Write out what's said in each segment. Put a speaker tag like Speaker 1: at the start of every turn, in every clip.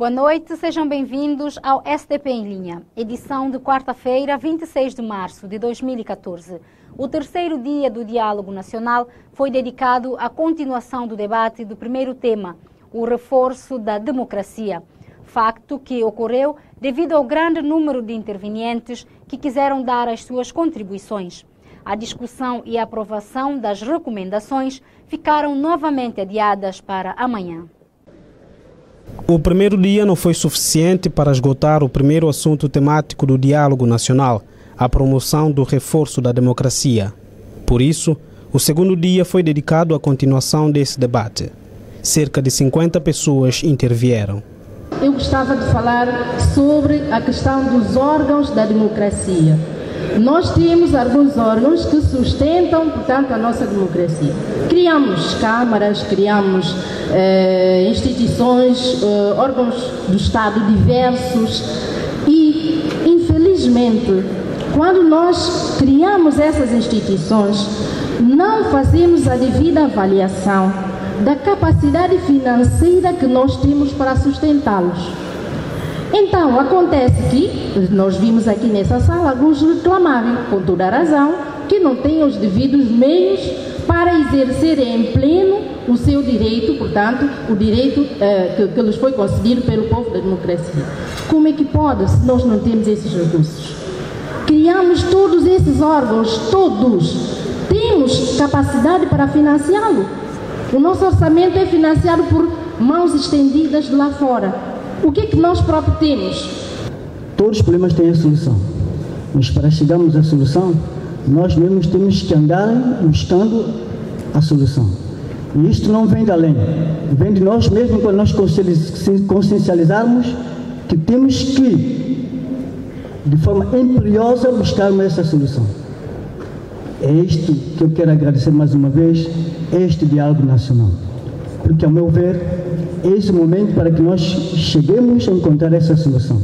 Speaker 1: Boa noite, sejam bem-vindos ao SDP em Linha, edição de quarta-feira, 26 de março de 2014. O terceiro dia do Diálogo Nacional foi dedicado à continuação do debate do primeiro tema, o reforço da democracia. Facto que ocorreu devido ao grande número de intervenientes que quiseram dar as suas contribuições. A discussão e a aprovação das recomendações ficaram novamente adiadas para amanhã.
Speaker 2: O primeiro dia não foi suficiente para esgotar o primeiro assunto temático do Diálogo Nacional, a promoção do reforço da democracia. Por isso, o segundo dia foi dedicado à continuação desse debate. Cerca de 50 pessoas intervieram.
Speaker 3: Eu gostava de falar sobre a questão dos órgãos da democracia. Nós temos alguns órgãos que sustentam, portanto, a nossa democracia. Criamos câmaras, criamos instituições, órgãos do Estado diversos e, infelizmente, quando nós criamos essas instituições, não fazemos a devida avaliação da capacidade financeira que nós temos para sustentá-los. Então, acontece que, nós vimos aqui nessa sala, alguns reclamarem, com toda a razão, que não têm os devidos meios para exercerem em pleno o seu direito, portanto, o direito que lhes foi concedido pelo povo da democracia. Como é que pode, se nós não temos esses recursos? Criamos todos esses órgãos, todos. Temos capacidade para financiá-lo. O nosso orçamento é financiado por mãos estendidas de lá fora. O que é que nós próprios temos?
Speaker 4: Todos os problemas têm a solução, mas para chegarmos à solução, nós mesmos temos que andar buscando a solução. E isto não vem de além, vem de nós mesmos quando nós consciencializarmos que temos que, de forma imperiosa, buscarmos essa solução. É isto que eu quero agradecer mais uma vez, este diálogo nacional. Porque, ao meu ver, é esse o momento para que nós cheguemos a encontrar essa solução.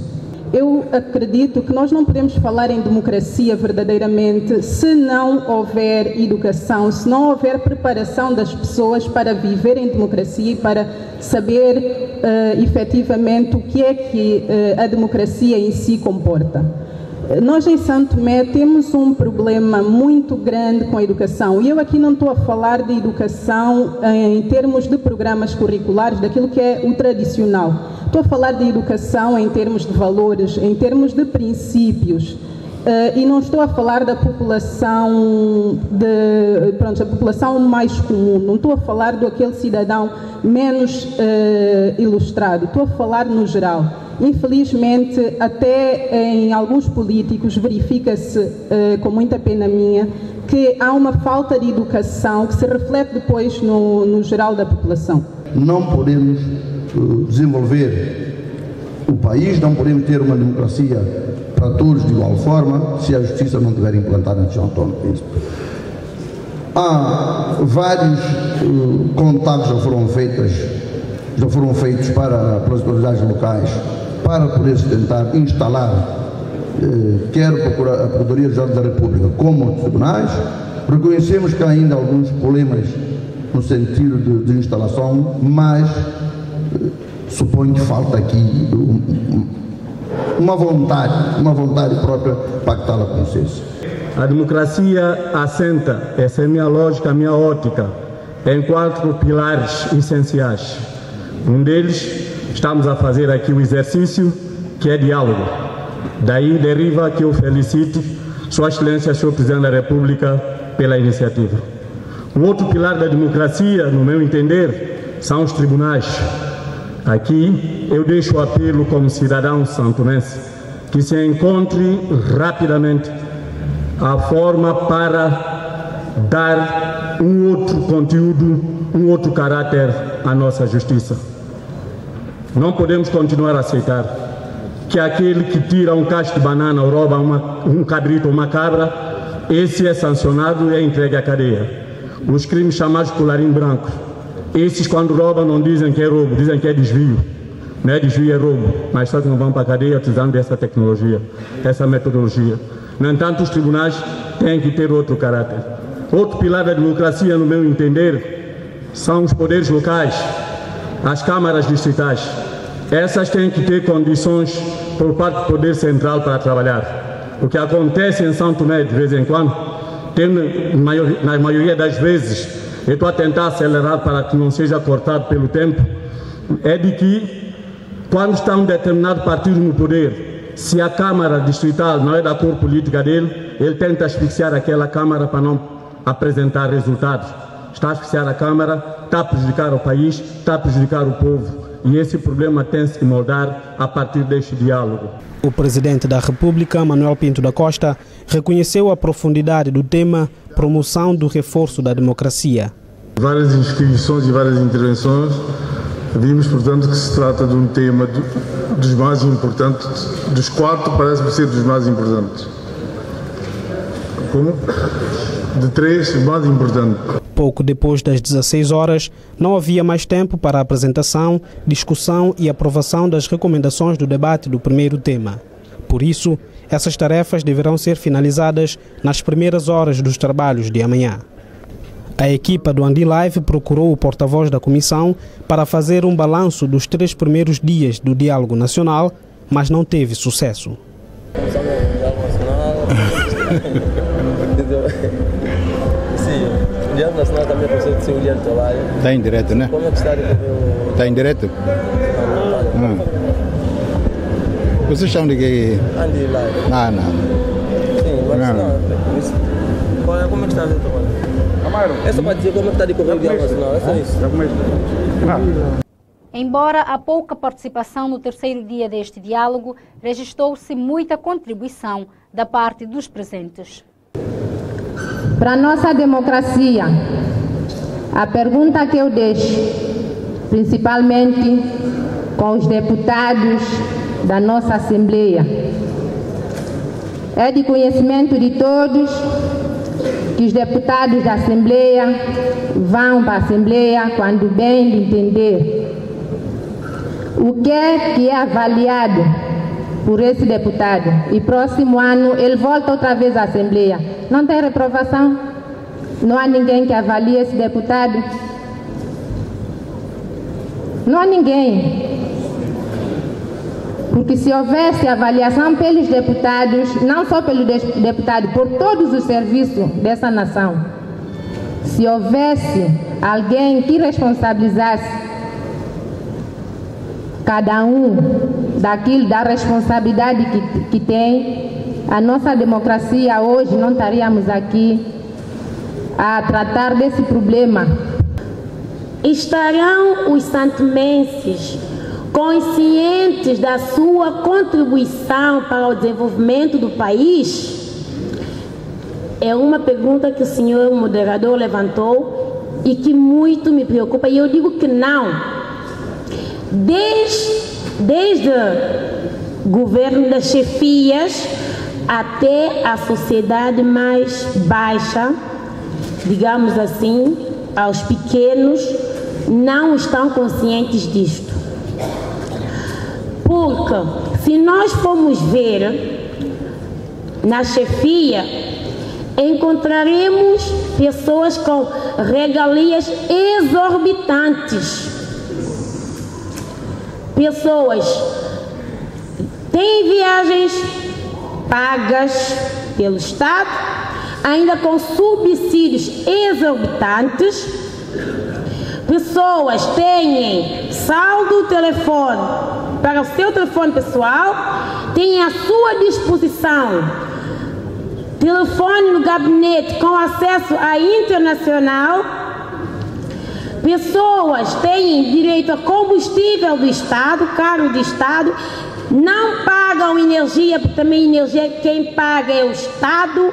Speaker 5: Eu acredito que nós não podemos falar em democracia verdadeiramente se não houver educação, se não houver preparação das pessoas para viver em democracia e para saber efetivamente o que é que a democracia em si comporta. Nós em Santo Tomé temos um problema muito grande com a educação e eu aqui não estou a falar de educação em termos de programas curriculares, daquilo que é o tradicional. Estou a falar de educação em termos de valores, em termos de princípios e não estou a falar da população, a população mais comum, não estou a falar daquele cidadão menos ilustrado, estou a falar no geral. Infelizmente, até em alguns políticos verifica-se, com muita pena minha, que há uma falta de educação que se reflete depois no geral da população.
Speaker 6: Não podemos desenvolver o país, não podemos ter uma democracia para todos de igual forma se a justiça não estiver implantada na região autónoma. Há vários contatos já foram feitos pelas autoridades locais para poder se tentar instalar quer a Procuradoria-Geral da República como os tribunais. Reconhecemos que há ainda alguns problemas no sentido de instalação, mas suponho que falta aqui uma vontade própria para que tal acontecesse.
Speaker 7: A democracia assenta, essa é a minha lógica, a minha ótica, em 4 pilares essenciais. Um deles, estamos a fazer aqui o exercício que é diálogo. Daí deriva que eu felicito Sua Excelência, Sr. Presidente da República, pela iniciativa. O outro pilar da democracia, no meu entender, são os tribunais. Aqui eu deixo o apelo como cidadão santomense que se encontre rapidamente a forma para dar um outro conteúdo, um outro caráter à nossa justiça. Não podemos continuar a aceitar que aquele que tira um cacho de banana ou rouba um cabrito ou uma cabra, esse é sancionado e é entregue à cadeia. Os crimes chamados colarinho branco, esses quando roubam não dizem que é roubo, dizem que é desvio. Não é desvio, é roubo, mas só que não vão para a cadeia utilizando essa tecnologia, essa metodologia. No entanto, os tribunais têm que ter outro caráter. Outro pilar da democracia, no meu entender, são os poderes locais, as câmaras distritais. essas têm que ter condições por parte do Poder Central para trabalhar. O que acontece em São Tomé de vez em quando, na maioria das vezes, eu estou a tentar acelerar para que não seja cortado pelo tempo, é de que quando está um determinado partido no poder, se a Câmara Distrital não é da cor política dele, ele tenta asfixiar aquela Câmara para não apresentar resultados. Está a asfixiar a Câmara, está a prejudicar o país, está a prejudicar o povo. E esse problema tem-se que moldar a partir deste diálogo.
Speaker 2: O Presidente da República, Manuel Pinto da Costa, reconheceu a profundidade do tema promoção do reforço da democracia.
Speaker 8: Várias inscrições e várias intervenções, vimos, portanto, que se trata de um tema dos mais importantes, dos 4 parece-me ser dos mais importantes. Como? De 3, mais importante.
Speaker 2: Pouco depois das 16 horas, não havia mais tempo para a apresentação, discussão e aprovação das recomendações do debate do primeiro tema. Por isso, essas tarefas deverão ser finalizadas nas primeiras horas dos trabalhos de amanhã. A equipa do Andi Live procurou o porta-voz da comissão para fazer um balanço dos 3 primeiros dias do Diálogo Nacional, mas não teve sucesso.
Speaker 9: O Diálogo Nacional também precisa de ser o dia de trabalho.
Speaker 10: Está em direto, né?
Speaker 9: Como é que está a decorrer o...
Speaker 10: Está em direto? Não. Vocês chamam de que...
Speaker 9: Andi Live.
Speaker 10: Não.
Speaker 9: Sim, mas não. Como é que está a decorrer o trabalho? É só para dizer como é que está a decorrer o Diálogo Nacional, é só isso.
Speaker 1: Embora a pouca participação no terceiro dia deste diálogo, registrou-se muita contribuição da parte dos presentes.
Speaker 3: Para a nossa democracia, a pergunta que eu deixo, principalmente com os deputados da nossa Assembleia, é de conhecimento de todos que os deputados da Assembleia vão para a Assembleia quando bem de entender o que é avaliado por esse deputado, e próximo ano ele volta outra vez à Assembleia. Não tem reprovação? Não há ninguém que avalie esse deputado? Não há ninguém. Porque se houvesse avaliação pelos deputados, não só pelo deputado, por todos os serviços dessa nação, se houvesse alguém que responsabilizasse cada um da responsabilidade que tem, a nossa democracia hoje não estaríamos aqui a tratar desse problema.
Speaker 11: Estarão os santomenses conscientes da sua contribuição para o desenvolvimento do país? É uma pergunta que o senhor moderador levantou e que muito me preocupa, e eu digo que não. Desde o governo das chefias até a sociedade mais baixa, digamos assim, aos pequenos, não estão conscientes disto. Porque se nós formos ver na chefia, encontraremos pessoas com regalias exorbitantes. Pessoas têm viagens pagas pelo Estado, ainda com subsídios exorbitantes. Pessoas têm saldo telefone para o seu telefone pessoal, têm à sua disposição telefone no gabinete com acesso à internacional. Pessoas têm direito a combustível do Estado, carro do Estado, não pagam energia, porque também energia quem paga é o Estado,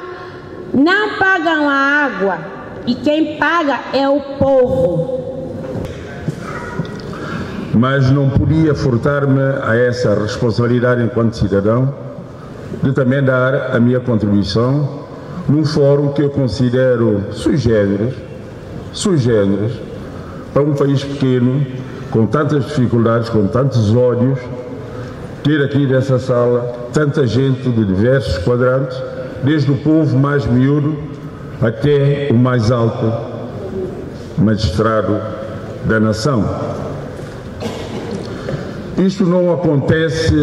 Speaker 11: não pagam a água e quem paga é o povo.
Speaker 8: Mas não podia furtar-me a essa responsabilidade enquanto cidadão de também dar a minha contribuição num fórum que eu considero sui generis, para um país pequeno, com tantas dificuldades, com tantos ódios, ter aqui nessa sala tanta gente de diversos quadrantes, desde o povo mais miúdo até o mais alto magistrado da nação. Isto não acontece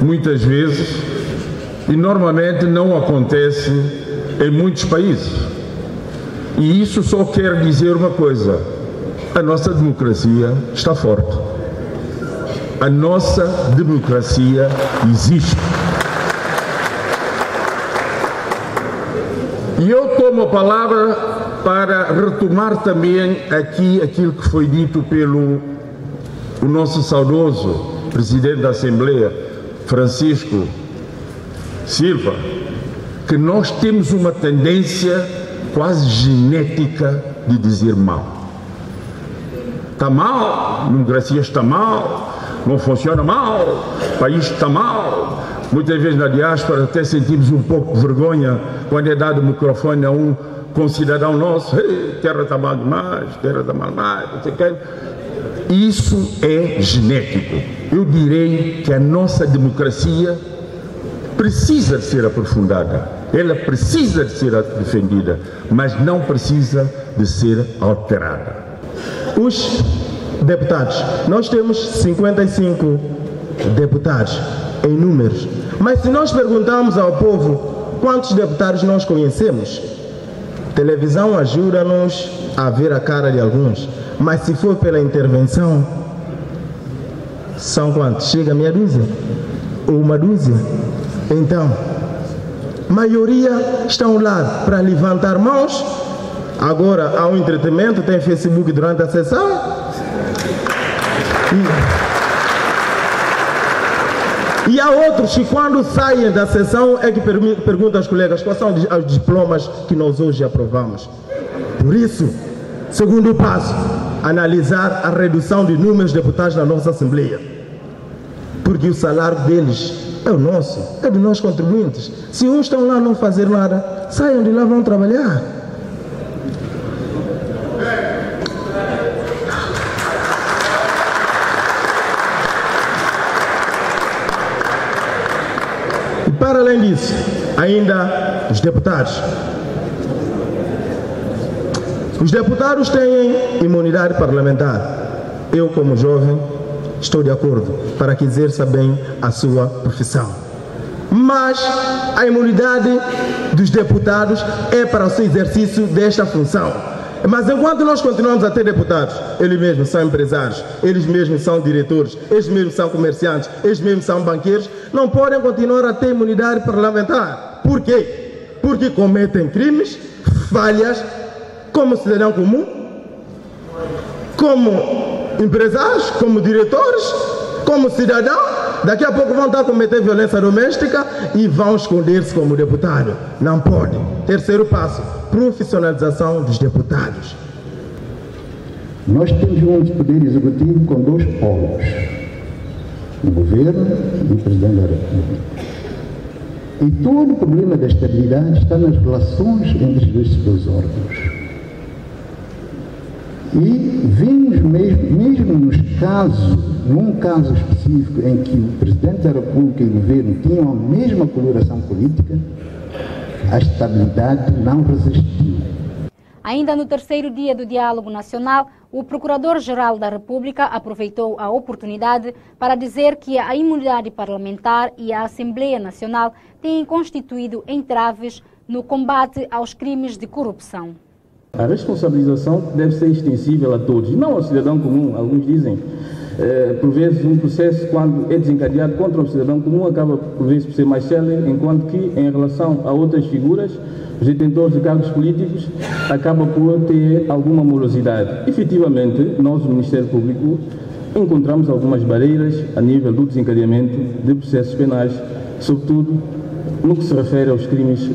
Speaker 8: muitas vezes e normalmente não acontece em muitos países. E isso só quer dizer uma coisa: a nossa democracia está forte. A nossa democracia existe. E eu tomo a palavra para retomar também aqui aquilo que foi dito pelo o nosso saudoso presidente da Assembleia, Francisco Silva, que nós temos uma tendência quase genética de dizer mal. Está mal, a democracia está mal, não funciona mal, o país está mal. Muitas vezes na diáspora até sentimos um pouco de vergonha quando é dado o microfone a um concidadão nosso: hey, terra está mal demais, terra está mal demais, não sei o quê. Isso é genético. Eu direi que a nossa democracia precisa de ser aprofundada, ela precisa de ser defendida, mas não precisa de ser alterada.
Speaker 12: Os deputados, nós temos 55 deputados em números, mas se nós perguntarmos ao povo quantos deputados nós conhecemos, televisão ajuda-nos a ver a cara de alguns, mas se for pela intervenção, são quantos? Chega a meia dúzia? Ou uma dúzia? Então, maioria estão lá para levantar mãos. Agora há um entretenimento, tem Facebook durante a sessão. E há outros que quando saem da sessão é que perguntam aos colegas quais são os diplomas que nós hoje aprovamos. Por isso, segundo passo, analisar a redução de números de deputados na nossa Assembleia. Porque o salário deles é o nosso, é dos nossos contribuintes. Se uns estão lá a não fazer nada, saiam de lá, vão trabalhar. E para além disso, ainda os deputados. Os deputados têm imunidade parlamentar. Eu, como jovem, estou de acordo para que exerça bem a sua profissão. Mas a imunidade dos deputados é para o seu exercício desta função. Mas enquanto nós continuamos a ter deputados, eles mesmos são empresários, eles mesmos são diretores, eles mesmos são comerciantes, eles mesmos são banqueiros, não podem continuar a ter imunidade parlamentar. Por quê? Porque cometem crimes, falhas, como cidadão comum, como empresários, como diretores, como cidadão. Daqui a pouco vão estar a cometer violência doméstica e vão esconder-se como deputado. Não pode. Terceiro passo, profissionalização dos deputados.
Speaker 13: Nós temos um poder executivo com dois polos, o governo e o presidente da República. E todo o problema da estabilidade está nas relações entre estes dois órgãos. E vimos mesmo nos casos, num caso específico em que o Presidente da República e o Governo tinham a mesma coloração política, a estabilidade não resistiu.
Speaker 1: Ainda no terceiro dia do Diálogo Nacional, o Procurador-Geral da República aproveitou a oportunidade para dizer que a imunidade parlamentar e a Assembleia Nacional têm constituído entraves no combate aos crimes de corrupção.
Speaker 14: A responsabilização deve ser extensível a todos, não ao cidadão comum. Alguns dizem, por vezes, um processo, quando é desencadeado contra o cidadão comum, acaba, por vezes, por ser mais célere, enquanto que, em relação a outras figuras, os detentores de cargos políticos, acaba por ter alguma morosidade. Efetivamente, nós, o Ministério Público, encontramos algumas barreiras a nível do desencadeamento de processos penais, sobretudo no que se refere aos crimes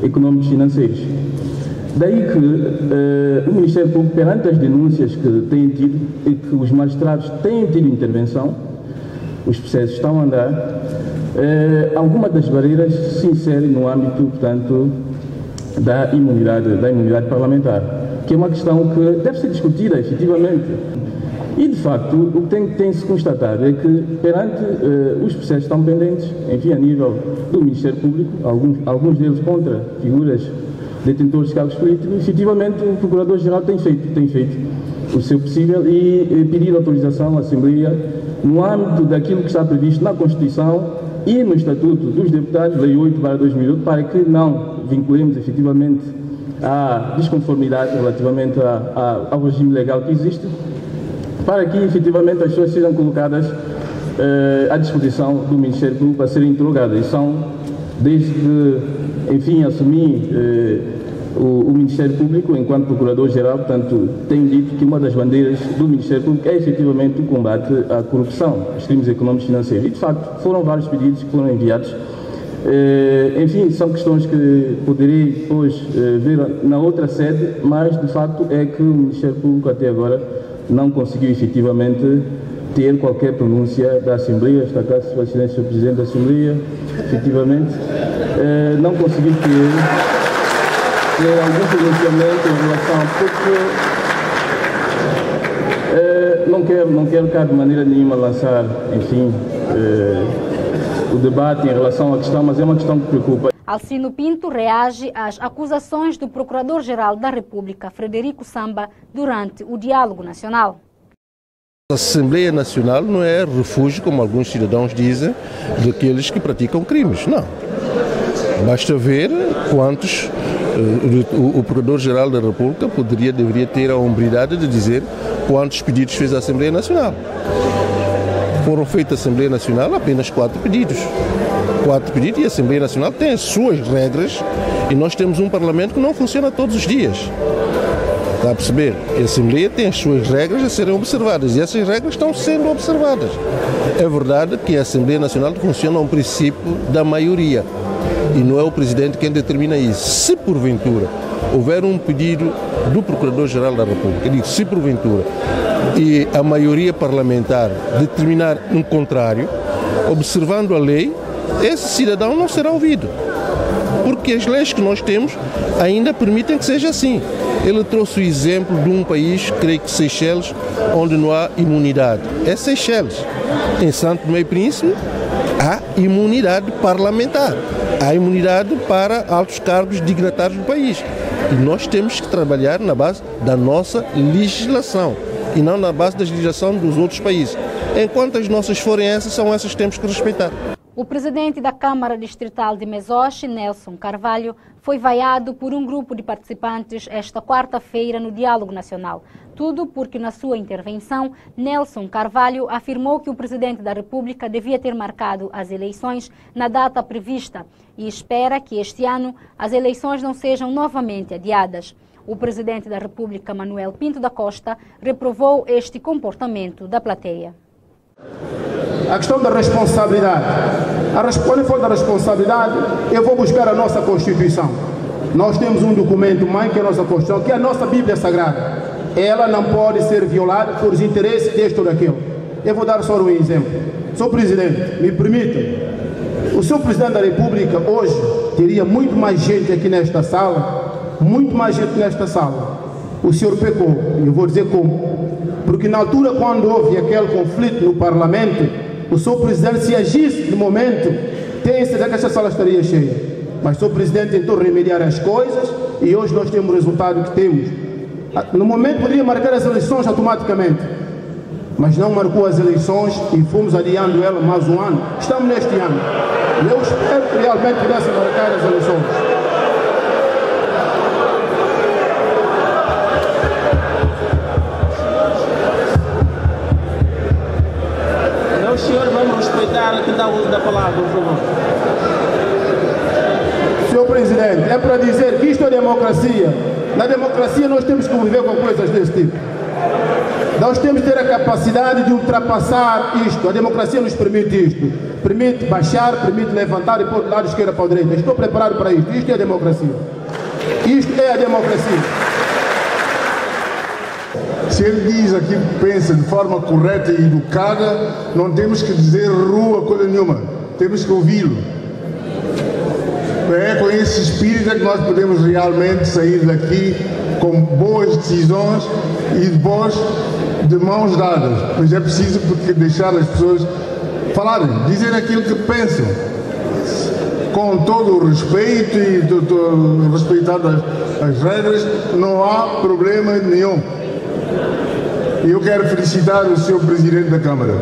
Speaker 14: econômicos e financeiros. Daí que o Ministério Público, perante as denúncias que tem tido e que os magistrados têm tido intervenção, os processos estão a andar, algumas das barreiras se inserem no âmbito, portanto, da imunidade parlamentar, que é uma questão que deve ser discutida, efetivamente. E, de facto, o que tem-se constatado é que, perante os processos que estão pendentes, enfim, a nível do Ministério Público, alguns deles contra figuras detentores de cargos políticos, efetivamente o Procurador-Geral tem feito o seu possível e pedir autorização à Assembleia no âmbito daquilo que está previsto na Constituição e no Estatuto dos Deputados, Lei 8/2008, para que não vinculemos efetivamente a desconformidade relativamente ao regime legal que existe, para que efetivamente as pessoas sejam colocadas à disposição do Ministério Público para serem interrogadas. E são, desde que, enfim, assumi o Ministério Público enquanto Procurador-Geral, portanto, tenho dito que uma das bandeiras do Ministério Público é efetivamente o combate à corrupção, aos crimes económicos e financeiros. E, de facto, foram vários pedidos que foram enviados. Enfim, são questões que poderei depois ver na outra sede, mas de facto é que o Ministério Público até agora não conseguiu efetivamente ter qualquer pronúncia da Assembleia. Está cá, Sua Excelência, o Presidente da Assembleia, efetivamente não conseguiu ter algum pronunciamento em relação, porque não quero cá de maneira nenhuma lançar, enfim, o debate em relação à questão, mas é uma questão que preocupa.
Speaker 1: Alcino Pinto reage às acusações do Procurador-Geral da República, Frederico Samba, durante o diálogo nacional.
Speaker 15: A Assembleia Nacional não é refúgio, como alguns cidadãos dizem, daqueles que praticam crimes. Não. Basta ver quantos o Procurador-Geral da República deveria ter a hombridade de dizer quantos pedidos fez a Assembleia Nacional. Foram feitos à Assembleia Nacional apenas 4 pedidos. 4 pedidos, e a Assembleia Nacional tem as suas regras, e nós temos um Parlamento que não funciona todos os dias. Está a perceber? A Assembleia tem as suas regras a serem observadas, e essas regras estão sendo observadas. É verdade que a Assembleia Nacional funciona a um princípio da maioria, e não é o Presidente quem determina isso. Se porventura houver um pedido do Procurador-Geral da República, eu digo se porventura, e a maioria parlamentar determinar um contrário, observando a lei, esse cidadão não será ouvido. Porque as leis que nós temos ainda permitem que seja assim. Ele trouxe o exemplo de um país, creio que Seychelles, onde não há imunidade. É Seychelles. Em Santo Tomé e Príncipe há imunidade parlamentar. Há imunidade para altos cargos dignatários do país. E nós temos que trabalhar na base da nossa legislação e não na base da legislação dos outros países. Enquanto as nossas forem essas, são essas que temos que respeitar.
Speaker 1: O presidente da Câmara Distrital de Mesoche, Nelson Carvalho, foi vaiado por um grupo de participantes esta quarta-feira no Diálogo Nacional. Tudo porque, na sua intervenção, Nelson Carvalho afirmou que o presidente da República devia ter marcado as eleições na data prevista e espera que este ano as eleições não sejam novamente adiadas. O presidente da República, Manuel Pinto da Costa, reprovou este comportamento da plateia.
Speaker 16: A questão da responsabilidade. Quando for da responsabilidade, eu vou buscar a nossa Constituição. Nós temos um documento mãe, que é a nossa Constituição, que é a nossa Bíblia Sagrada. Ela não pode ser violada por os interesses deste ou daquele. Eu vou dar só um exemplo. Sr. Presidente, me permita. O Sr. Presidente da República hoje teria muito mais gente aqui nesta sala, muito mais gente nesta sala. O senhor pecou, eu vou dizer como. Porque na altura, quando houve aquele conflito no Parlamento, o Sr. Presidente, se agisse no momento, tem certeza que esta sala estaria cheia. Mas o Sr. Presidente tentou remediar as coisas e hoje nós temos o resultado que temos. No momento poderia marcar as eleições automaticamente, mas não marcou as eleições e fomos adiando ela mais um ano. Estamos neste ano. Eu espero que realmente pudesse marcar as eleições.
Speaker 9: O senhor vai me respeitar que dá o uso da palavra, por favor.
Speaker 16: Senhor Presidente, é para dizer que isto é democracia. Na democracia nós temos que conviver com coisas desse tipo. Nós temos que ter a capacidade de ultrapassar isto. A democracia nos permite isto. Permite baixar, permite levantar e pôr do lado esquerdo para a direita. Estou preparado para isto. Isto é a democracia. Isto é a democracia.
Speaker 17: Se ele diz aquilo que pensa de forma correta e educada, não temos que dizer rua, coisa nenhuma. Temos que ouvi-lo. É com esse espírito que nós podemos realmente sair daqui com boas decisões e depois de mãos dadas. Mas é preciso deixar as pessoas falarem, dizer aquilo que pensam. Com todo o respeito e respeitando as regras, não há problema nenhum. E eu quero felicitar o Sr. Presidente da Câmara.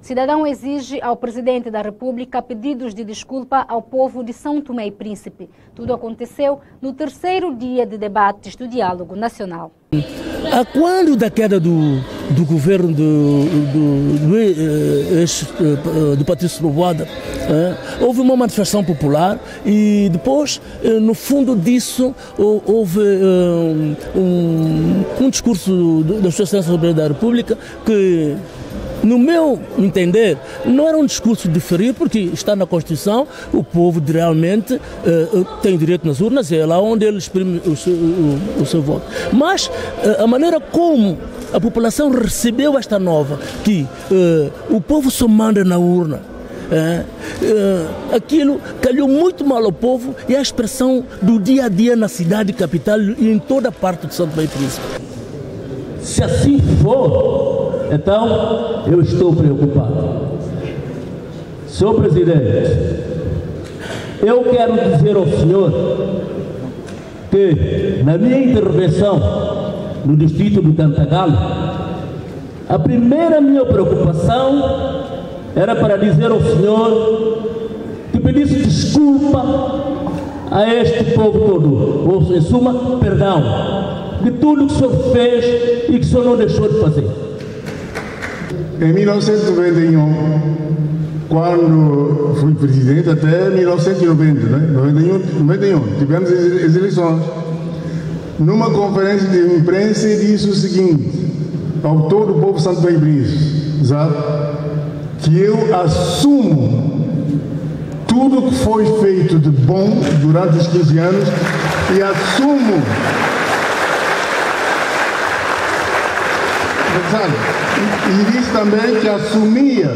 Speaker 1: Cidadão exige ao Presidente da República pedidos de desculpa ao povo de São Tomé e Príncipe. Tudo aconteceu no terceiro dia de debates do Diálogo Nacional.
Speaker 18: A quando da queda do governo do Patrício Trovoada, houve uma manifestação popular e depois, no fundo disso, houve um discurso da Sua Excelência da República que, no meu entender, não era um discurso de ferir, porque está na Constituição, o povo realmente tem direito nas urnas, é lá onde ele exprime o seu voto. Mas a maneira como a população recebeu esta nova, que o povo só manda na urna, aquilo calhou muito mal ao povo e a expressão do dia a dia na cidade capital e em toda a parte de São Tomé e Príncipe.
Speaker 19: Se assim for, então eu estou preocupado. Senhor Presidente, eu quero dizer ao senhor que na minha intervenção no distrito do Cantagalo, a primeira minha preocupação era para dizer ao senhor que pedisse desculpa a este povo todo, ou em suma, perdão de tudo que o senhor fez e que o senhor não deixou de fazer.
Speaker 17: Em 1991, quando fui presidente, até 1990, né? 91, tivemos as eleições. Numa conferência de imprensa, disse o seguinte ao todo o povo Santo Tomé e Príncipe, sabe? Que eu assumo tudo que foi feito de bom durante os 15 anos e assumo e disse também que assumia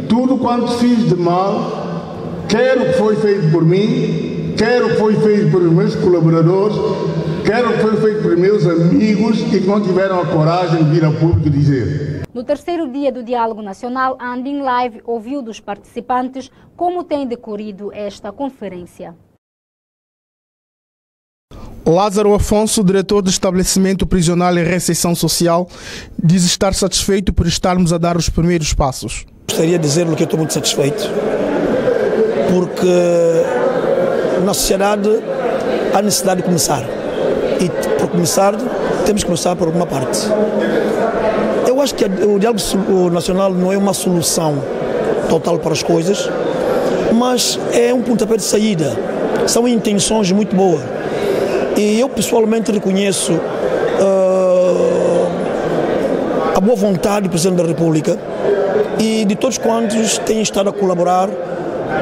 Speaker 17: tudo quanto fiz de mal, quer o que foi feito por mim, quer o que foi feito por meus colaboradores, quer o que foi feito por meus amigos e que não tiveram a coragem de vir ao público dizer.
Speaker 1: No terceiro dia do Diálogo Nacional, a Andim Live ouviu dos participantes como tem decorrido esta conferência.
Speaker 20: Lázaro Afonso, diretor do estabelecimento prisional e recepção social, diz estar satisfeito por estarmos a dar os primeiros passos.
Speaker 21: Gostaria de dizer que eu estou muito satisfeito, porque na sociedade há necessidade de começar. E por começar, temos que começar por alguma parte. Eu acho que o diálogo nacional não é uma solução total para as coisas, mas é um pontapé de saída. São intenções muito boas. E eu pessoalmente reconheço a boa vontade do Presidente da República e de todos quantos têm estado a colaborar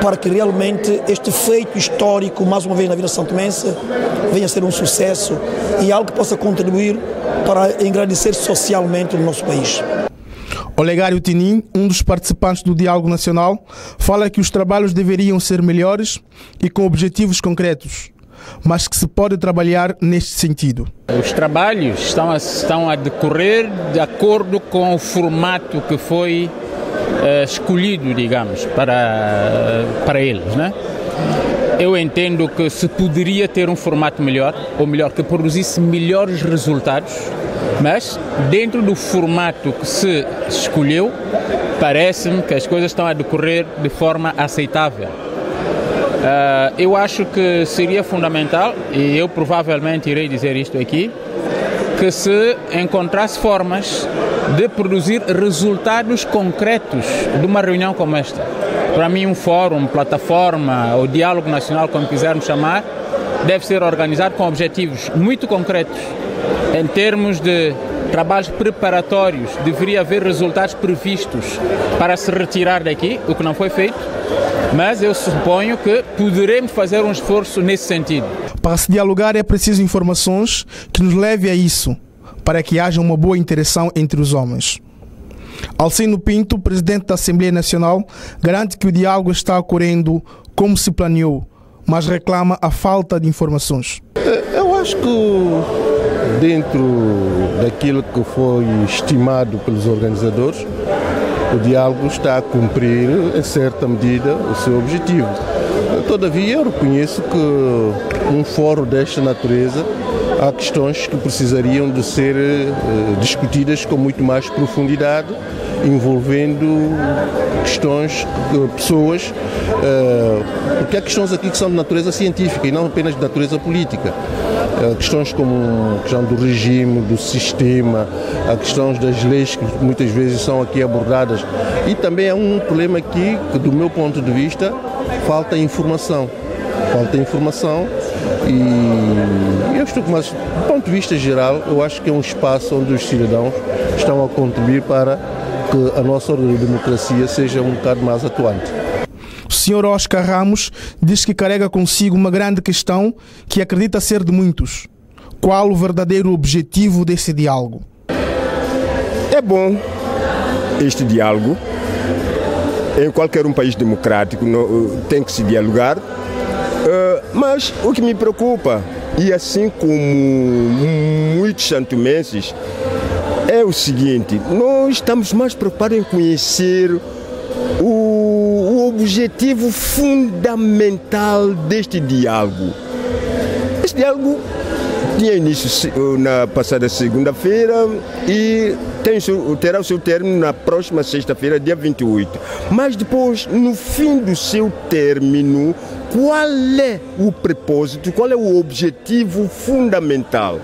Speaker 21: para que realmente este feito histórico, mais uma vez na vida santomense, venha a ser um sucesso e algo que possa contribuir para engrandecer socialmente o nosso país.
Speaker 20: Olegário Tinin, um dos participantes do Diálogo Nacional, fala que os trabalhos deveriam ser melhores e com objetivos concretos, mas que se pode trabalhar neste sentido.
Speaker 22: Os trabalhos estão a decorrer de acordo com o formato que foi escolhido, digamos, para eles, né? Eu entendo que se poderia ter um formato melhor, ou melhor, que produzisse melhores resultados, mas dentro do formato que se escolheu, parece-me que as coisas estão a decorrer de forma aceitável. Eu acho que seria fundamental, e eu provavelmente irei dizer isto aqui, que se encontrasse formas de produzir resultados concretos de uma reunião como esta. Para mim, um fórum, plataforma, ou diálogo nacional, como quisermos chamar, deve ser organizado com objetivos muito concretos. Em termos de trabalhos preparatórios, deveria haver resultados previstos para se retirar daqui, o que não foi feito. Mas eu suponho que poderemos fazer um esforço nesse sentido.
Speaker 20: Para se dialogar é preciso informações que nos levem a isso, para que haja uma boa interação entre os homens. Alcino Pinto, presidente da Assembleia Nacional, garante que o diálogo está ocorrendo como se planeou, mas reclama a falta de informações.
Speaker 15: Eu acho que dentro daquilo que foi estimado pelos organizadores, o diálogo está a cumprir, em certa medida, o seu objetivo. Todavia, eu reconheço que um fórum desta natureza há questões que precisariam de ser discutidas com muito mais profundidade, envolvendo questões, pessoas, porque há questões aqui que são de natureza científica e não apenas de natureza política. Questões como a questão do regime, do sistema, há questões das leis que muitas vezes são aqui abordadas. E também há um problema aqui que, do meu ponto de vista, falta informação. Falta informação e eu estou com mais, do ponto de vista geral, eu acho que é um espaço onde os cidadãos estão a contribuir para que a nossa ordem de democracia seja um bocado mais atuante.
Speaker 20: O Sr. Oscar Ramos diz que carrega consigo uma grande questão que acredita ser de muitos. Qual o verdadeiro objetivo desse diálogo?
Speaker 4: É bom este diálogo. Em qualquer um país democrático tem que se dialogar. Mas o que me preocupa, e assim como muitos santomenses, é o seguinte: nós estamos mais preocupados em conhecer o objetivo fundamental deste diálogo. Este diálogo tinha início na passada segunda-feira e terá o seu término na próxima sexta-feira, dia 28. Mas depois, no fim do seu término, qual é o propósito, qual é o objetivo fundamental?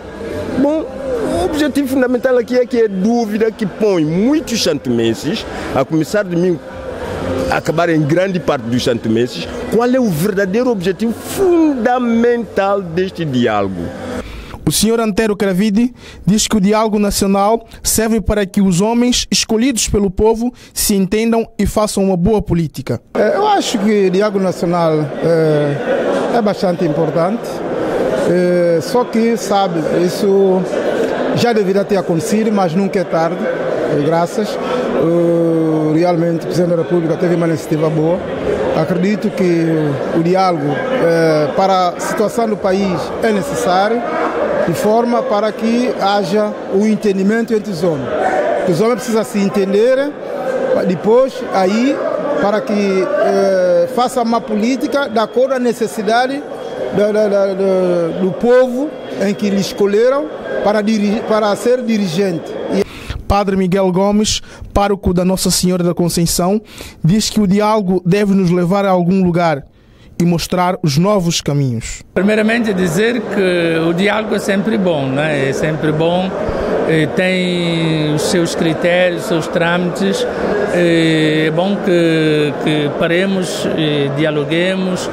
Speaker 4: Bom, o objetivo fundamental aqui é que é dúvida que põe muitos santomenses, a começar de mim, a acabar em grande parte dos santomenses, qual é o verdadeiro objetivo fundamental deste diálogo.
Speaker 20: O Sr. Antero Cravide diz que o diálogo nacional serve para que os homens escolhidos pelo povo se entendam e façam uma boa política.
Speaker 5: Eu acho que o diálogo nacional é bastante importante, só que, sabe, isso já deveria ter acontecido, mas nunca é tarde, graças. Realmente o Presidente da República teve uma iniciativa boa. Acredito que o diálogo para a situação do país é necessário, de forma para que haja um entendimento entre os homens. Os homens precisam se entenderem, depois aí para que façam uma política de acordo com a necessidade do povo em que eles escolheram para ser dirigente.
Speaker 20: Padre Miguel Gomes, pároco da Nossa Senhora da Conceição, diz que o diálogo deve nos levar a algum lugar e mostrar os novos caminhos.
Speaker 23: Primeiramente dizer que o diálogo é sempre bom, né? É sempre bom, tem os seus critérios, os seus trâmites, é bom que paremos, dialoguemos,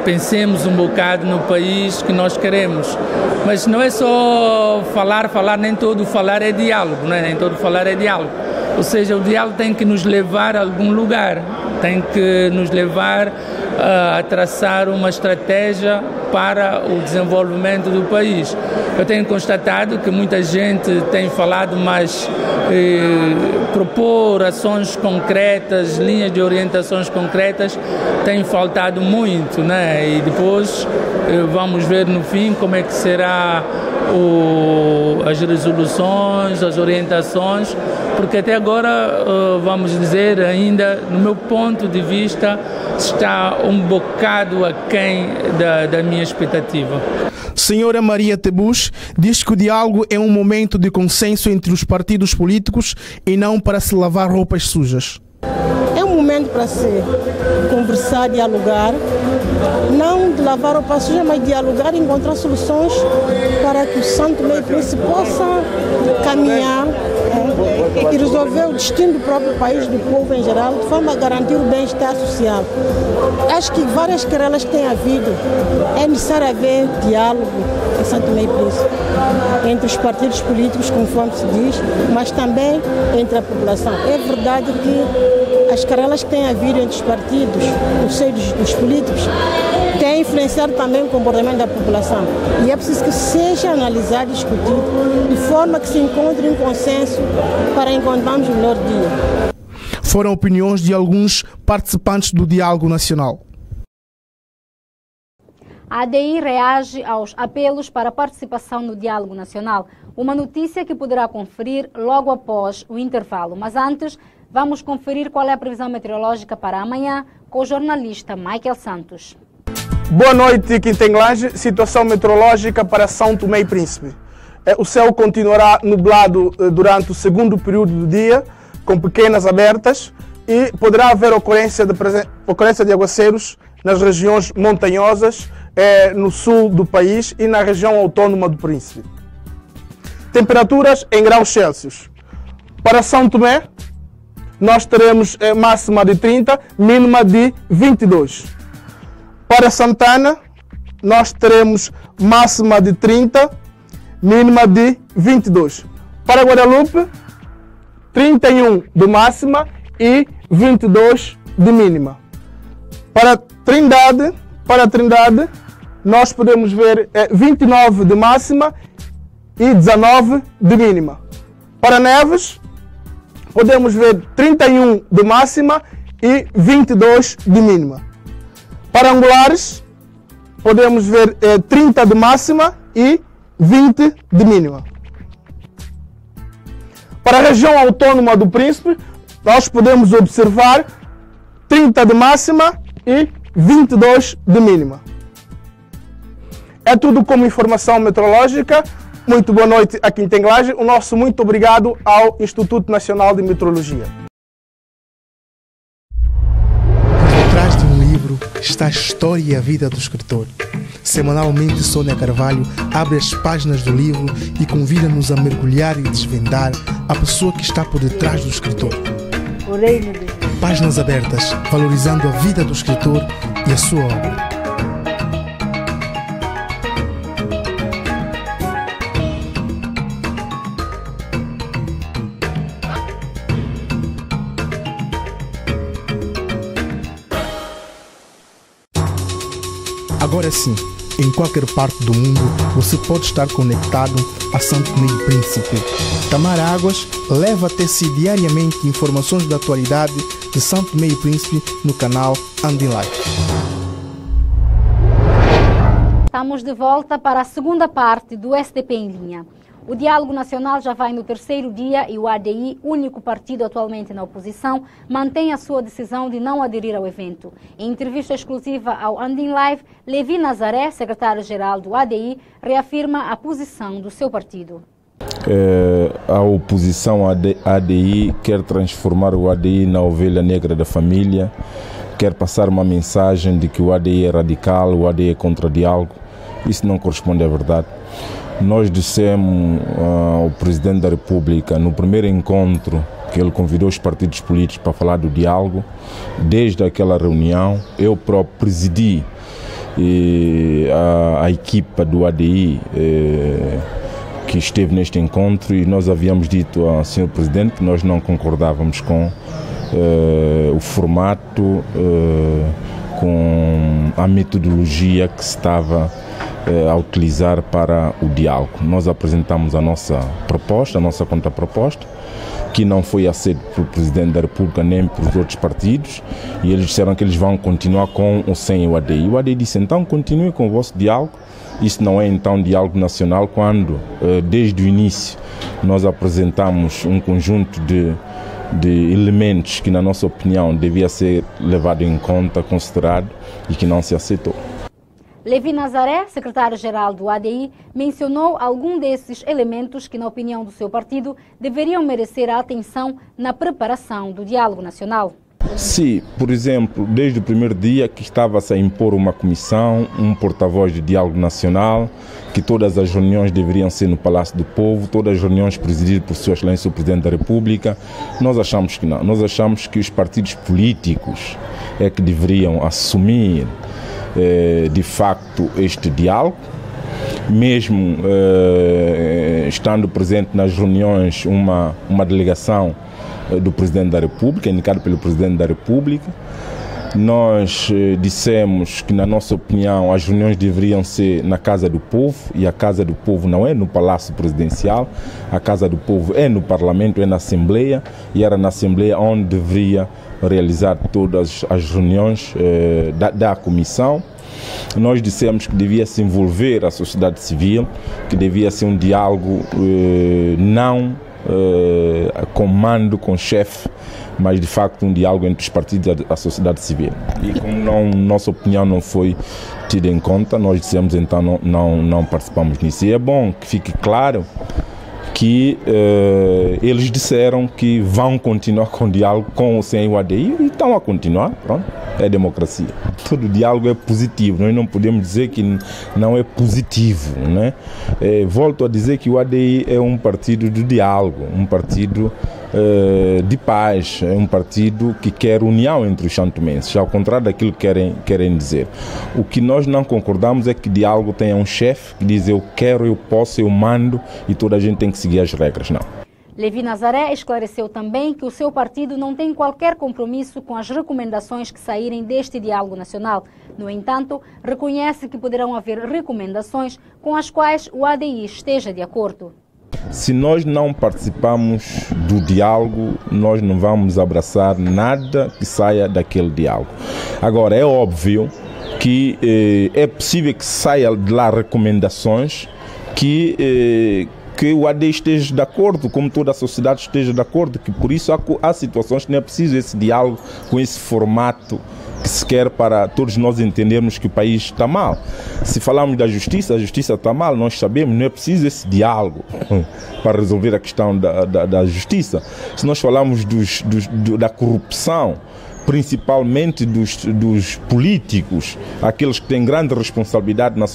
Speaker 23: pensemos um bocado no país que nós queremos. Mas não é só falar, nem todo falar é diálogo, né? Nem todo falar é diálogo. Ou seja, o diálogo tem que nos levar a algum lugar, tem que nos levar a traçar uma estratégia para o desenvolvimento do país. Eu tenho constatado que muita gente tem falado, mas propor ações concretas, linhas de orientações concretas, tem faltado muito, né? E depois vamos ver no fim como é que será as resoluções, as orientações, porque até agora, vamos dizer, ainda, no meu ponto de vista, está um bocado aquém da minha expectativa.
Speaker 20: Senhora Maria Tebus diz que o diálogo é um momento de consenso entre os partidos políticos e não para se lavar roupas sujas.
Speaker 24: É um momento para se conversar, dialogar, não de lavar roupa suja, mas dialogar e encontrar soluções para que o Santo Meio Príncipe possa caminhar e resolver o destino do próprio país, do povo em geral, de forma a garantir o bem-estar social. Acho que várias querelas que têm havido, é necessário haver diálogo em Santo Meio Príncipe, entre os partidos políticos, conforme se diz, mas também entre a população. É verdade que as querelas que têm havido entre os partidos, no seio dos políticos, têm influenciado também o comportamento da população. E é preciso que seja analisado e discutido, de forma que se encontre um consenso para encontrarmos o melhor dia.
Speaker 20: Foram opiniões de alguns participantes do Diálogo Nacional.
Speaker 1: A ADI reage aos apelos para participação no Diálogo Nacional, uma notícia que poderá conferir logo após o intervalo. Mas antes, vamos conferir qual é a previsão meteorológica para amanhã com o jornalista Michael Santos.
Speaker 20: Boa noite, Quintenglage. Situação meteorológica para São Tomé e Príncipe. O céu continuará nublado durante o segundo período do dia, com pequenas abertas, e poderá haver ocorrência de aguaceiros nas regiões montanhosas, no sul do país e na região autónoma do Príncipe. Temperaturas em graus Celsius. Para São Tomé, nós teremos máxima de 30, mínima de 22. Para Santana, nós teremos máxima de 30, mínima de 22. Para Guadalupe, 31 de máxima e 22 de mínima. Para Trindade, nós podemos ver 29 de máxima e 19 de mínima. Para Neves, podemos ver 31 de máxima e 22 de mínima. Para Angulares, podemos ver 30 de máxima e 20 de mínima. Para a região autónoma do Príncipe, nós podemos observar 30 de máxima e 22 de mínima. É tudo como informação meteorológica. Muito boa noite a Quintenglage. O nosso muito obrigado ao Instituto Nacional de Meteorologia. Atrás de um livro está a história e a vida do escritor. Semanalmente, Sônia Carvalho abre as páginas do livro e convida-nos a mergulhar e desvendar a pessoa que está por detrás do escritor. Páginas abertas, valorizando a vida do escritor e a sua obra. Agora sim, em qualquer parte do mundo, você pode estar conectado a São Tomé e Príncipe. Tamara Águas leva até si diariamente informações da atualidade de São Tomé e Príncipe no canal Andin Live.
Speaker 1: Estamos de volta para a segunda parte do SDP em linha. O Diálogo Nacional já vai no terceiro dia e o ADI, único partido atualmente na oposição, mantém a sua decisão de não aderir ao evento. Em entrevista exclusiva ao Andin Live, Levi Nazaré, secretário-geral do ADI, reafirma a posição do seu partido.
Speaker 8: A oposição ADI quer transformar o ADI na ovelha negra da família, quer passar uma mensagem de que o ADI é radical, o ADI é contra diálogo. Isso não corresponde à verdade. Nós dissemos ao Presidente da República, no primeiro encontro que ele convidou os partidos políticos para falar do diálogo, desde aquela reunião, eu próprio presidi a equipa do ADI que esteve neste encontro, e nós havíamos dito ao Sr. Presidente que nós não concordávamos com o formato, com a metodologia que se estava a utilizar para o diálogo. Nós apresentamos a nossa proposta, a nossa contraproposta, que não foi aceita pelo Presidente da República nem pelos outros partidos, e eles disseram que eles vão continuar com ou sem o ADI. O ADI disse, então continue com o vosso diálogo. Isso não é então diálogo nacional, quando desde o início nós apresentamos um conjunto de elementos que, na nossa opinião, devia ser levado em conta, considerado, e que não se aceitou.
Speaker 1: Levi Nazaré, secretário-geral do ADI, mencionou algum desses elementos que, na opinião do seu partido, deveriam merecer a atenção na preparação do diálogo nacional.
Speaker 8: Sim, por exemplo, desde o primeiro dia que estava-se a impor uma comissão, um porta-voz de diálogo nacional, que todas as reuniões deveriam ser no Palácio do Povo, todas as reuniões presididas por Sua Excelência o Presidente da República. Nós achamos que não. Nós achamos que os partidos políticos é que deveriam assumir de facto este diálogo, mesmo estando presente nas reuniões uma delegação do Presidente da República, indicado pelo Presidente da República. Nós dissemos que, na nossa opinião, as reuniões deveriam ser na Casa do Povo, e a Casa do Povo não é no Palácio Presidencial, a Casa do Povo é no Parlamento, é na Assembleia, e era na Assembleia onde deveria realizar todas as reuniões da Comissão. Nós dissemos que devia se envolver a sociedade civil, que devia ser um diálogo não comando, com chefe, mas de facto um diálogo entre os partidos e a sociedade civil. E como nossa opinião não foi tida em conta, nós dissemos então não participamos nisso. E é bom que fique claro que eles disseram que vão continuar com o diálogo com ou sem o ADI e estão a continuar, pronto, é democracia. Todo diálogo é positivo, nós não podemos dizer que não é positivo, né? Volto a dizer que o ADI é um partido de diálogo, um partido de paz, é um partido que quer união entre os santomenses, ao contrário daquilo que querem dizer. O que nós não concordamos é que diálogo tenha um chefe que diz eu quero, eu posso, eu mando e toda a gente tem que seguir as regras, não.
Speaker 1: Levi Nazaré esclareceu também que o seu partido não tem qualquer compromisso com as recomendações que saírem deste diálogo nacional. No entanto, reconhece que poderão haver recomendações com as quais o ADI esteja de acordo.
Speaker 8: Se nós não participamos do diálogo, nós não vamos abraçar nada que saia daquele diálogo. Agora, é óbvio que é possível que saia de lá recomendações que o AD esteja de acordo, como toda a sociedade esteja de acordo, que por isso há situações que não é preciso esse diálogo com esse formato que se quer para todos nós entendermos que o país está mal. Se falarmos da justiça, a justiça está mal, nós sabemos, não é preciso esse diálogo para resolver a questão da justiça. Se nós falarmos da corrupção, principalmente dos políticos, aqueles que têm grande responsabilidade na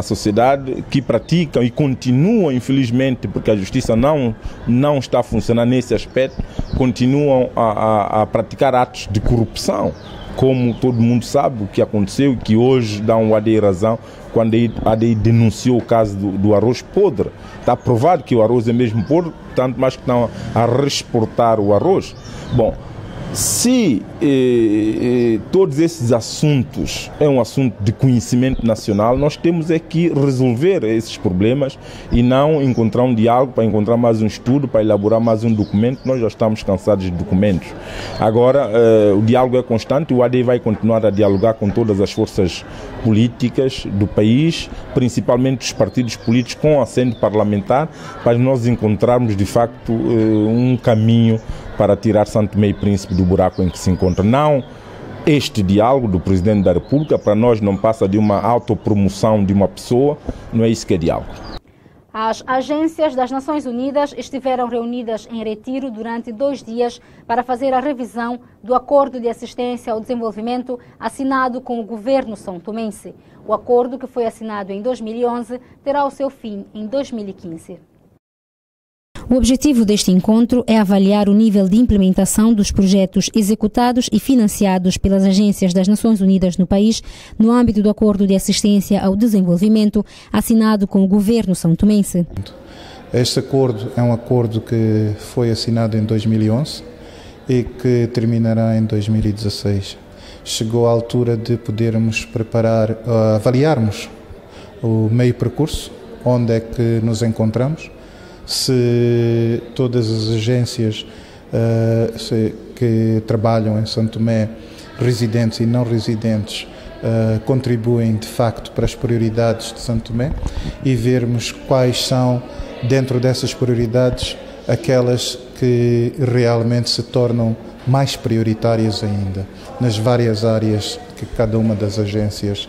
Speaker 8: sociedade, que praticam e continuam, infelizmente, porque a justiça não está funcionando nesse aspecto, continuam a praticar atos de corrupção, como todo mundo sabe o que aconteceu e que hoje dá um ADI razão quando a ADI denunciou o caso do arroz podre. Está provado que o arroz é mesmo podre, tanto mais que estão a reexportar o arroz. Bom, se todos esses assuntos é um assunto de conhecimento nacional, nós temos é que resolver esses problemas e não encontrar um diálogo para encontrar mais um estudo, para elaborar mais um documento. Nós já estamos cansados de documentos. Agora, o diálogo é constante, o AD vai continuar a dialogar com todas as forças políticas do país, principalmente os partidos políticos com assento parlamentar, para nós encontrarmos de facto um caminho para tirar Santo Tomé e Príncipe do buraco em que se encontra. Não este diálogo do Presidente da República, para nós não passa de uma autopromoção de uma pessoa, não é isso que é diálogo.
Speaker 1: As agências das Nações Unidas estiveram reunidas em Retiro durante 2 dias para fazer a revisão do Acordo de Assistência ao Desenvolvimento assinado com o governo são-tomense. O acordo, que foi assinado em 2011, terá o seu fim em 2015. O objetivo deste encontro é avaliar o nível de implementação dos projetos executados e financiados pelas agências das Nações Unidas no país, no âmbito do Acordo de Assistência ao Desenvolvimento, assinado com o governo são-tomense.
Speaker 5: Este acordo é um acordo que foi assinado em 2011 e que terminará em 2016. Chegou a altura de podermos avaliarmos o meio percurso, onde é que nos encontramos, se todas as agências que trabalham em Santo Tomé, residentes e não residentes, contribuem de facto para as prioridades de Santo Tomé e vermos quais são, dentro dessas prioridades, aquelas que realmente se tornam mais prioritárias ainda, nas várias áreas que cada uma das agências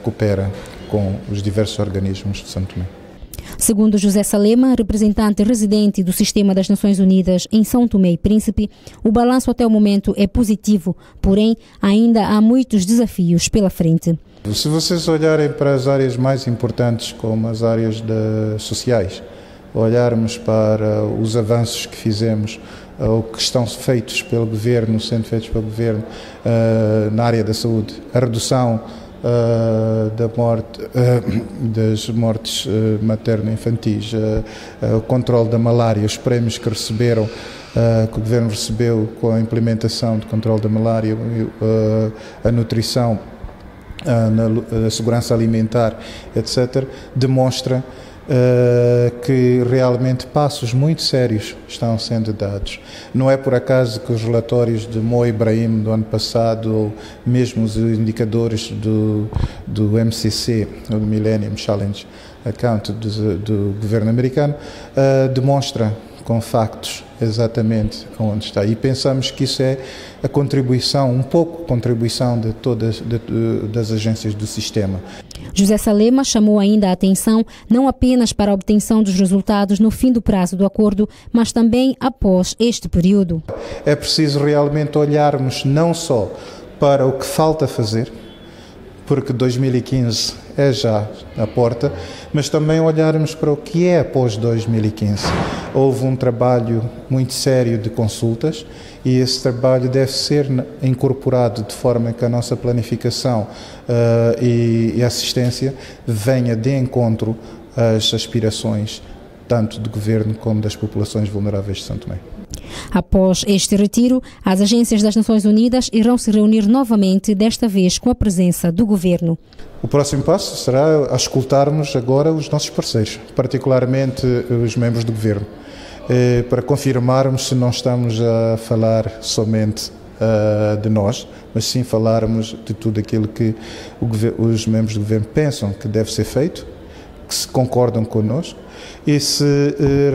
Speaker 5: coopera com os diversos organismos de Santo Tomé.
Speaker 1: Segundo José Salema, representante residente do Sistema das Nações Unidas em São Tomé e Príncipe, o balanço até o momento é positivo, porém ainda há muitos desafios pela frente.
Speaker 5: Se vocês olharem para as áreas mais importantes, como as áreas sociais, olharmos para os avanços que fizemos, ou que estão feitos pelo governo, sendo feitos pelo governo na área da saúde, a redução das mortes materno-infantis, o controle da malária, os prémios que receberam, que o governo recebeu com a implementação do controle da malária, a nutrição, a segurança alimentar, etc., demonstra
Speaker 2: que realmente passos muito sérios estão sendo dados. Não é por acaso que os relatórios de Mo Ibrahim do ano passado, ou mesmo os indicadores do MCC, do Millennium Challenge Account do governo americano, demonstram com factos exatamente onde está. E pensamos que isso é a contribuição, um pouco contribuição de todas das agências do sistema.
Speaker 1: José Salema chamou ainda a atenção não apenas para a obtenção dos resultados no fim do prazo do acordo, mas também após este período.
Speaker 2: É preciso realmente olharmos não só para o que falta fazer, porque 2015 é já à porta, mas também olharmos para o que é após 2015. Houve um trabalho muito sério de consultas e esse trabalho deve ser incorporado de forma que a nossa planificação e assistência venha de encontro às aspirações tanto do governo como das populações vulneráveis de São Tomé.
Speaker 1: Após este retiro, as agências das Nações Unidas irão se reunir novamente, desta vez com a presença do governo.
Speaker 2: O próximo passo será escutarmos agora os nossos parceiros, particularmente os membros do governo, para confirmarmos se não estamos a falar somente de nós, mas sim falarmos de tudo aquilo que os membros do governo pensam que deve ser feito, que se concordam connosco e se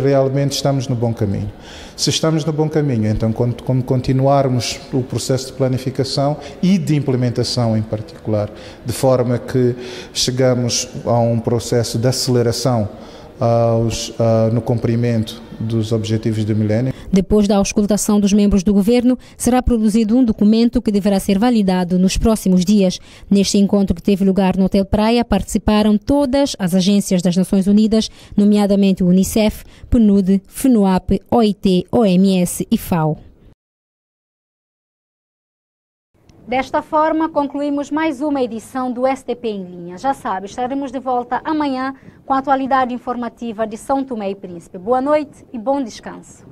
Speaker 2: realmente estamos no bom caminho. Se estamos no bom caminho, então quando continuarmos o processo de planificação e de implementação em particular, de forma que chegamos a um processo de aceleração no cumprimento dos objetivos do milénio.
Speaker 1: Depois da auscultação dos membros do governo, será produzido um documento que deverá ser validado nos próximos dias. Neste encontro que teve lugar no Hotel Praia, participaram todas as agências das Nações Unidas, nomeadamente o UNICEF, PNUD, FNUAP, OIT, OMS e FAO. Desta forma, concluímos mais uma edição do STP em Linha. Já sabe, estaremos de volta amanhã com a atualidade informativa de São Tomé e Príncipe. Boa noite e bom descanso.